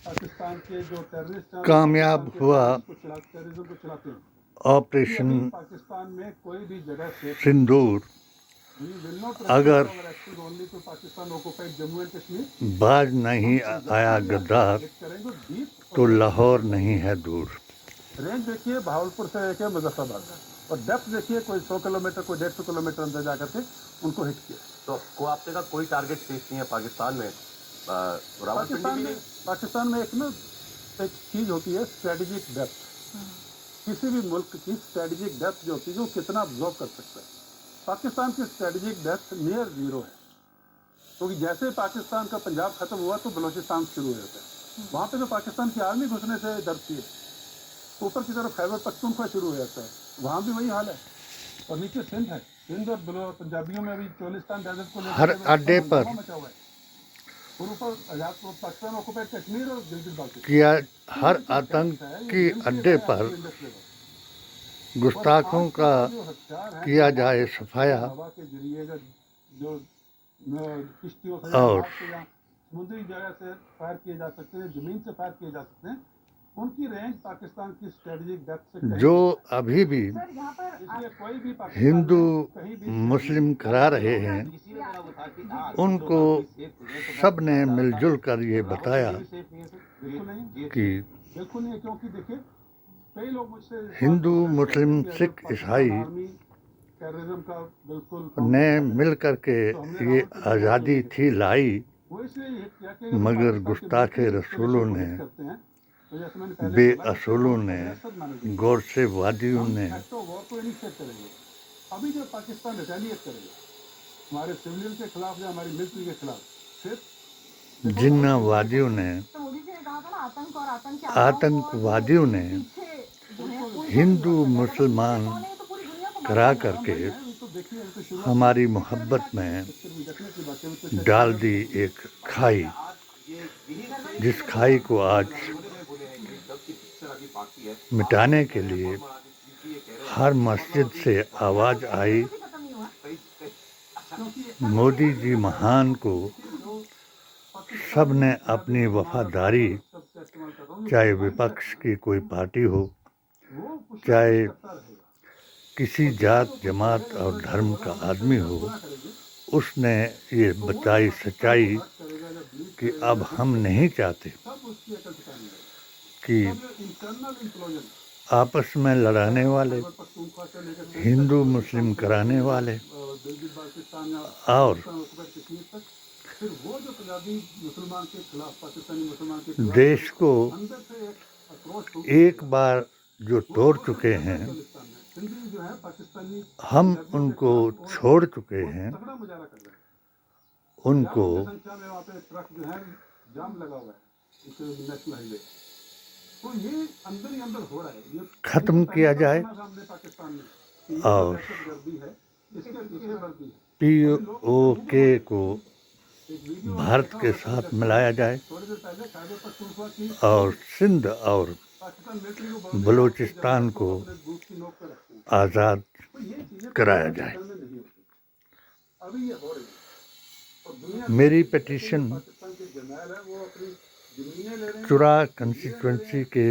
पाकिस्तान के जो टेररिस्ट कामयाब हुआ टेररिज्म को चलाते हैं। ऑपरेशन पाकिस्तान में कोई भी जगह से सिंदूर अगर बाज नहीं आया गद्दार तो लाहौर नहीं है दूर। रेंज देखिए भावलपुर से लेके मुजफ्फराबाद और डेप्थ देखिए कोई 100 किलोमीटर कोई 150 किलोमीटर अंदर जाकर के उनको हिट किया। तो को आपने का कोई टारगेट फेस नहीं है पाकिस्तान में? पाकिस्तान में एक ना एक चीज होती है स्ट्रेटेजिक डेप्थ। किसी भी मुल्क की स्ट्रेटेजिक डेप्थ जो होती है वो कितना ऑब्जॉर्व कर सकता है। पाकिस्तान की स्ट्रेटेजिक डेप्थ नियर जीरो है, क्योंकि जैसे पाकिस्तान का पंजाब खत्म हुआ तो बलोचिस्तान शुरू हो जाता है। वहाँ पे जो पाकिस्तान की आर्मी घुसने से डरती है, ऊपर की तरफ खैबर पख्तूनख्वा शुरू हो जाता है, वहाँ भी वही हाल है। और नीचे सिंध है, सिंध और पंजाबियों में अभी चोलिस्तान डेजर्ट को हर अड्डे पर पाकिस्तान ऑक्युपाइड कश्मीर और गिलगित बाल्टिस्तान किया, हर आतंकी अड्डे पर गुस्ताखों का किया जाए सफाया और समुद्री जगह से फायर किए जा सकते हैं, जमीन से फायर किए जा सकते हैं। उनकी रेंज पाकिस्तान की स्ट्रेटेजिक डेप्थ से जो अभी भी हिंदू मुस्लिम करा रहे हैं उनको सब ने मिलजुल कर ये बताया कि बिल्कुल नहीं, क्योंकि देखिए कई लोग मुझसे हिंदू मुस्लिम सिख ईसाई टेररिज्म का बिल्कुल ने मिल कर के ये आज़ादी थी लाई, मगर गुस्ताखे रसूलों ने बेअसूलों ने गौर से वादियों ने अभी जो पाकिस्तान रिटेलिएट करेगा हमारे सिविलियन के खिलाफ या हमारी मिलिट्री के खिलाफ, फिर जिन्नावादियों ने आतंकवादियों ने हिंदू मुसलमान करा करके हमारी मोहब्बत में डाल दी एक खाई, जिस खाई को आज मिटाने के लिए हर मस्जिद से आवाज़ आई, मोदी जी महान को सब ने अपनी वफादारी, चाहे विपक्ष की कोई पार्टी हो, चाहे किसी जात जमात और धर्म का आदमी हो, उसने ये बताई सच्चाई कि अब हम नहीं चाहते कि आपस में लड़ाने वाले, हिंदू मुस्लिम कराने वाले और देश को एक बार जो तोड़ चुके हैं, हम उनको छोड़ चुके हैं, उनको खत्म किया जाए और POK को भारत के साथ मिलाया जाए और सिंध और बलूचिस्तान को आज़ाद कराया जाए। मेरी पिटीशन चुरा कंस्टिट्यूंसी के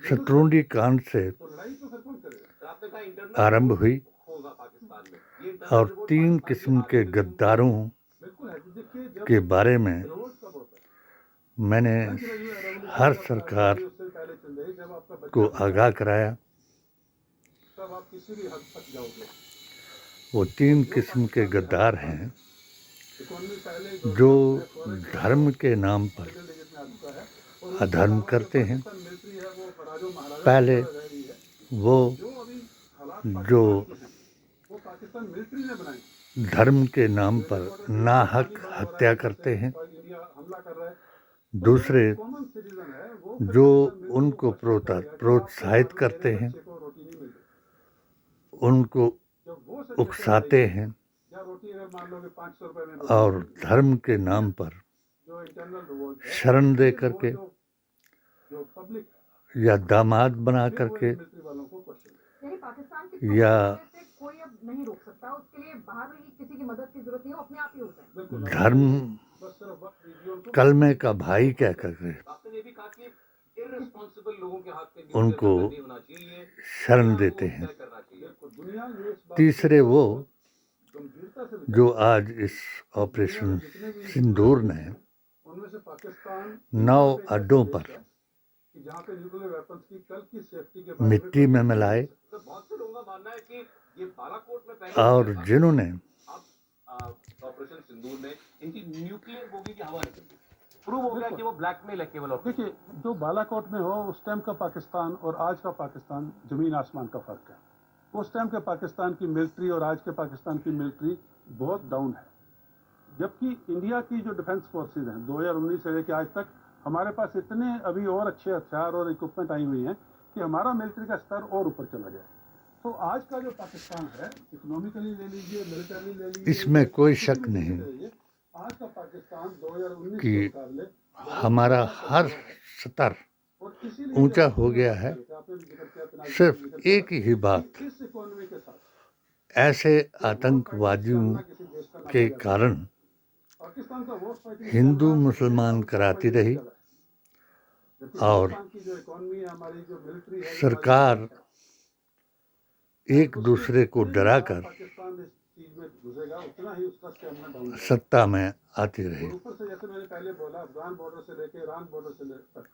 शत्रुंडी कांड से आरंभ हुई और 3 किस्म के गद्दारों के बारे में मैंने हर सरकार को आगाह कराया। वो 3 किस्म के गद्दार हैं जो धर्म के नाम पर अधर्म करते हैं। पहले वो जो धर्म के नाम पर नाहक हत्या करते हैं, दूसरे जो उनको प्रोत्साहित करते हैं, उनको उकसाते हैं और धर्म के नाम पर शरण दे करके या दामाद बना करके या कोई अब नहीं रोक सकता, उसके लिए बाहर की किसी की मदद की जरूरत नहीं है, वो अपने आप ही हो जाए। बिल्कुल धर्म बस सिर्फ वक्त दीजिए उनको। कलमे का भाई कह कर आपने ये भी कहा कि irresponsible लोगों के हाथ में उनको न्यूक्लियर नहीं होना चाहिए, शरण देते हैं। तय करना चाहिए। बिल्कुल दुनिया ये इस बात तीसरे वो गंभीरता से जो आज इस ऑपरेशन सिंदूर ने उनमें से पाकिस्तान 9 अड्डों पर कि जहाँ पे न्यूक्लियर वेपन्स की कल की सेफ्टी के बारे मिट्टी में मिलाए तो बहुत से लोगों का मानना है कि ये बालाकोट में पहले और जिन्होंने अब ऑपरेशन सिंदूर ने इनकी न्यूक्लियर बोगी की हवा निकल दी, प्रूव हो गया कि वो ब्लैकमेल है केवल। और देखिए जो बालाकोट में हो उस टाइम का पाकिस्तान और आज का पाकिस्तान जमीन आसमान का फर्क है। उस टाइम के पाकिस्तान की मिलिट्री और आज के पाकिस्तान की मिलिट्री बहुत डाउन है, जबकि इंडिया की जो डिफेंस फोर्सेज हैं 2019 से लेकर आज तक हमारे पास इतने अभी और अच्छे हथियार और इक्विपमेंट आई हुई हैं कि हमारा मिलिट्री का स्तर और ऊपर चला गया। तो आज का जो पाकिस्तान है इकोनॉमिकली ले लीजिए, मिलिटरी ले लीजिए, इसमें कोई शक नहीं आज का पाकिस्तान 2019 कि के मुकाबले हमारा हर स्तर ऊंचा हो गया है। सिर्फ एक ही बात, इस इकोनॉमी के साथ ऐसे आतंकवादियों के कारण पाकिस्तान का वॉर फाइटिंग हिंदू मुसलमान कराती रही और की जो इकोनॉमी है हमारी जो मिलिट्री है सरकार एक दूसरे को डराकर पाकिस्तान इस चीज में घुसेगा उतना ही उसका स्टेमिना डाउन है। सत्ता में आती रही। ऊपर से जैसे मैंने पहले बोला अफगान बॉर्डर से लेके ईरान बॉर्डर से तक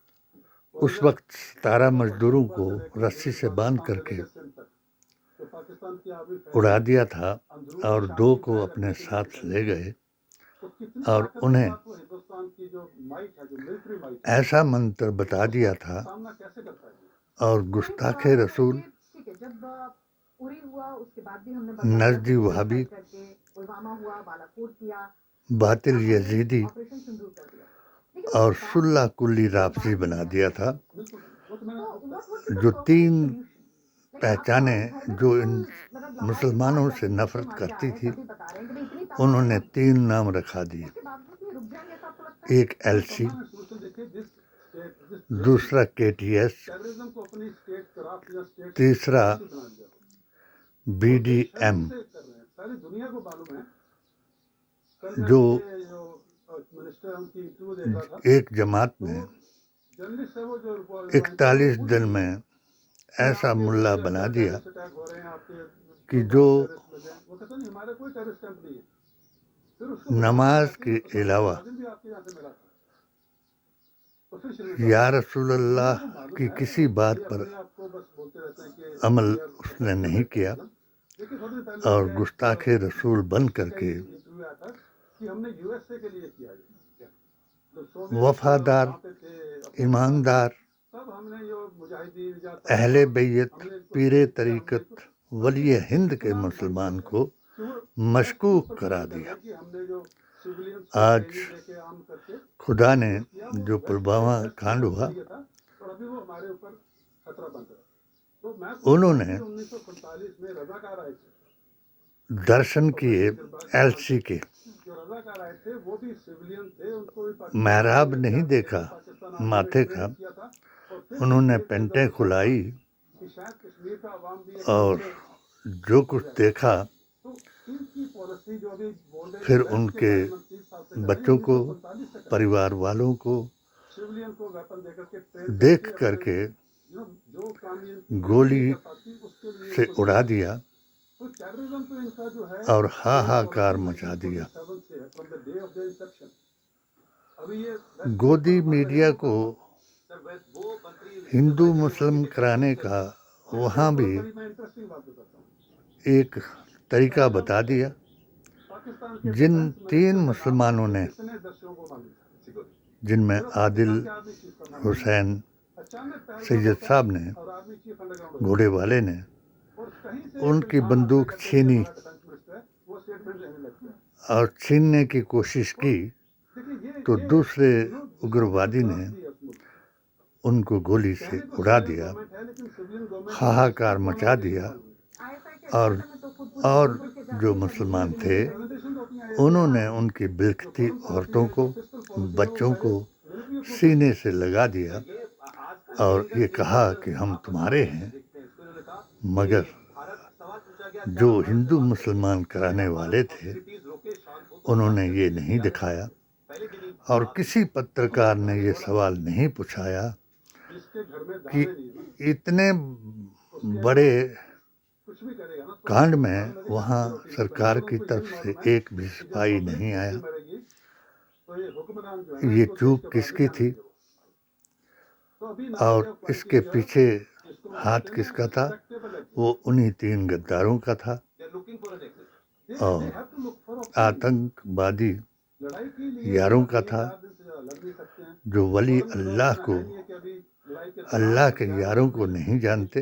उस वक्त 17 मजदूरों को रस्सी से बांध करके तो पाकिस्तान की आर्मी उड़ा दिया था और 2 को अपने साथ ले गए और उन्हें हिंदुस्तान की जो माइट है, जो मिलिट्री माइट ऐसा मंत्र बता दिया था सामना कैसे करता है। और गुस्ताखे रसूल, ठीक है, जब उरी हुआ उसके बाद भी हमने नजदी वहाबी, पुलवामा हुआ, बालाकोट किया, बातिल यजीदी ऑपरेशन सिंदूर कर दिया, और सुल्ला कुल्ली राफजी बना दिया था। जो 3 पहचानें जो इन मुसलमानों से नफरत करती थी उन्होंने 3 नाम रखा दिए। एक एलसी, दूसरा केटीएस, तीसरा बीडीएम। सारी दुनिया को मालूम है जो मिनिस्टर उनकी इंटरव्यू देख रहा था, एक जमात ने जर्नलिस्ट है वो जो 41 दिन में ऐसा मुल्ला बना दिया अटैक हो रहे हैं आपके कि जो वो कहते नहीं हमारे कोई टेररिस्ट कैंप नहीं है। फिर उसको नमाज के अलावा भी आपके यहाँ से मिला था। तो फिर शुरू या रसूल अल्लाह की किसी बात पर आपको बस बोलते रहते हैं कि अमल उसने नहीं किया देखिए थोड़ी देर पहले और गुस्ताखे रसूल बन करके इंटरव्यू आया था कि हमने यूएसए के लिए किया है। तो सोवियत वफादार, वहाँ पे थे, ईमानदार, सब हमने जो मुजाहिदीन या अहले बैत, पीरे तरीक़त, वली हिंद के मुसलमान को मशकूक करा दिया। कि हमने जो सिविलियंस आज लेके आम करके खुदा ने जो पुलवामा कांड हुआ किया था और अभी वो हमारे ऊपर खतरा बन रहा है। तो मैं उन्होंने 1947 में रजाकार आए थे, दर्शन किए एलसी के, जो रजाकार आए थे वो भी सिविलियन थे, उनको भी महराब नहीं देखा माथे का, किया था और फिर उन्होंने पेंटें खुलाई कि शायद कश्मीर का अवाम भी और जो कुछ देखा तो इनकी पॉलिसी जो अभी बोल रहे फिर उनके बच्चों को, परिवार वालों को सिविलियन को वेपन देकर के ट्रेन देख करके जो काम गोली उसके लिए से उड़ा दिया तो टेररिज्म तो इनका जो है और हाहाकार मचा दिया। 7 से है, from the day of their inception। अभी ये गोदी मीडिया को हिंदू मुस्लिम कराने का वहाँ भी मैं इंटरेस्टिंग बात बताता हूँ। एक तरीका बता दिया। पाकिस्तान के जिन 3 मुसलमानों ने, कितने दर्शकों को मालूम था किसी को नहीं। जिनमें आदिल, आर्मी चीफ का नाम हुसैन, अचानक पहल सैयद साहब ने, और आर्मी चीफ अंडरग्राउंड घोड़े वाले ने और कहीं से उनकी बंदूक छीनी डिफेंस मिनिस्टर है, वो स्टेटमेंट देने लग गया। और छीनने की कोशिश की देखिए ये तो दूसरे उग्रवादी ने उनको गोली से उड़ा दिया, है लेकिन सिविलियन गवर्नमेंट हाहाकार मचा दिया। और जो मुसलमान थे उन्होंने उनकी बिलखती औरतों को, बच्चों को सीने से लगा दिया और ये कहा कि हम तुम्हारे हैं, मगर जो हिंदू मुसलमान कराने वाले थे उन्होंने ये नहीं दिखाया और किसी पत्रकार ने ये सवाल नहीं पूछाया जिसके घर में कि दाने नहीं है ना, इतने बड़े कुछ भी करेगा ना, तो कांड में वहाँ सरकार की तरफ से एक भी सिपाही नहीं आया। मरेगी, तो ये हुक्मरान जो है ना, ये इसको चूक देश के किसकी बाहर थी जाने की जरूरत है। तो अभी ना और ये इसके जो है, पीछे इसको हाथ कहते हैं किसका था? respectable action. वो उन्हीं 3 गद्दारों का था They're looking for an exit. They और have to look for a आतंकवादी लड़ाई के लिए यारों का तीन था चार दिन से लड़ नहीं सकते हैं। जो वली फौरन अल्लाह दौड़ना को है नहीं है कि अभी लड़ाई के दौरान अल्लाह के हथियार यारों को से नहीं जानते